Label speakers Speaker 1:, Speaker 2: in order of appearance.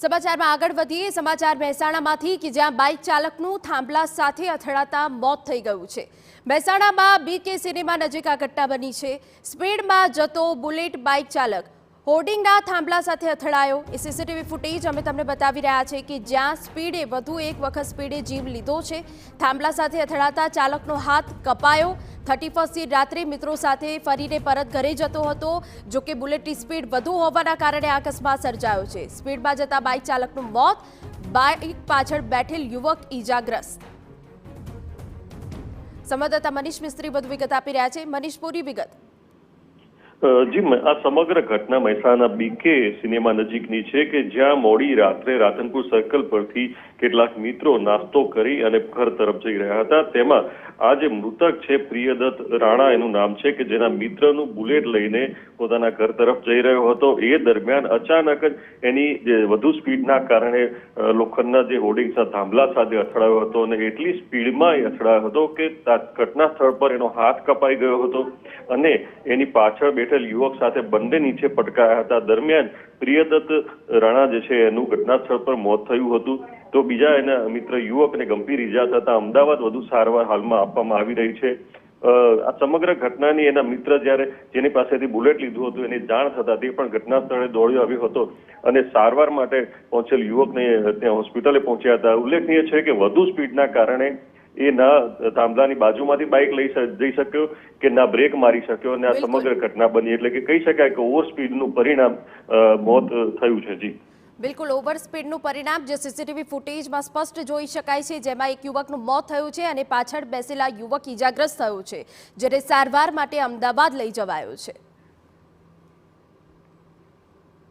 Speaker 1: સમાચારમાં આગળ વધીએ સમાચાર મહેસાણામાંથી કે જ્યાં બાઇક ચાલકનું થાંભલા સાથે અથડાતા મોત થઈ ગયું છે। મહેસાણામાં બીકે સિનેમા નજીક આ ઘટના બની છે। સ્પીડમાં જતો બુલેટ બાઇક ચાલક હોર્ડિંગના થાંભલા સાથે અથડાયો। એ સીસીટીવી ફૂટેજ અમે તમને બતાવી રહ્યા છે કે જ્યાં સ્પીડે વધુ એક વખત સ્પીડે જીવ લીધો છે। થાંભલા સાથે અથડાતા ચાલકનો હાથ કપાયો। 31મી રાત્રે મિત્રો સાથે ફરીને પરત ઘરે જતો હતો। જો કે બુલેટની સ્પીડ વધુ હોવાના કારણે આ અકસ્માત સર્જાયો છે। સ્પીડમાં જતા બાઇક ચાલકનું મોત, બાઇક પાછળ બેઠેલ યુવક ઈજાગ્રસ્ત। સંવાદદાતા મનીષ મિસ્ત્રી વધુ વિગત આપી રહ્યા છે। મનીષ, પૂરી વિગત।
Speaker 2: જી, આ સમગ્ર ઘટના મહેસાણા બીકે સિનેમા નજીકની છે કે જ્યાં મોડી રાત્રે રાધનપુર સર્કલ પરથી કેટલાક મિત્રો નાસ્તો કરી અને ઘર તરફ જઈ રહ્યા હતા। તેમાં આ જે મૃતક છે પ્રિયદત્ત રાણા એનું નામ છે કે જેના મિત્રનું બુલેટ લઈને પોતાના ઘર તરફ જઈ રહ્યો હતો। એ દરમિયાન અચાનક જ એની જે વધુ સ્પીડના કારણે લોખંડના જે હોર્ડિંગ્સના થાંભલા સાથે અથડાયો હતો અને એટલી સ્પીડમાં એ અથડાયો હતો કે ઘટના સ્થળ પર એનો હાથ કપાઈ ગયો હતો અને એની પાછળ બેઠેલ યુવક સાથે બંને નીચે પટકાયા હતા। દરમિયાન પ્રિયદત્ત રાણા જે છે એનું ઘટના સ્થળ પર મોત થયું હતું, તો બીજા એના મિત્ર યુવકને ગંભીર ઈજા થતા અમદાવાદ વધુ સારવાર હાલમાં આપવામાં આવી રહી છે। આ સમગ્ર ઘટનાની એના મિત્ર જ્યારે જેની પાસેથી બુલેટ લીધું હતું એની જાણ થતા તે પણ ઘટના સ્થળે દોડ્યો આવ્યો હતો અને સારવાર માટે પહોંચેલ યુવકને ત્યાં હોસ્પિટલે પહોંચ્યા હતા। ઉલ્લેખનીય છે કે વધુ સ્પીડના કારણે એ ના થાંભલાની બાજુમાંથી બાઇક જઈ શક્યો કે ના બ્રેક મારી શક્યો અને આ સમગ્ર ઘટના બની, એટલે કે કહી શકાય કે ઓવર સ્પીડનું પરિણામ મોત થયું છે। જી
Speaker 1: બિલકુલ, ઓવર સ્પીડનું પરિણામ જે સીસીટીવી ફૂટેજમાં સ્પષ્ટ જોઈ શકાય છે, જેમાં એક યુવકનું મોત થયું છે અને પાછળ બેસેલા યુવક ઈજાગ્રસ્ત થયો છે, જેને સારવાર માટે અમદાવાદ લઈ જવાયો છે।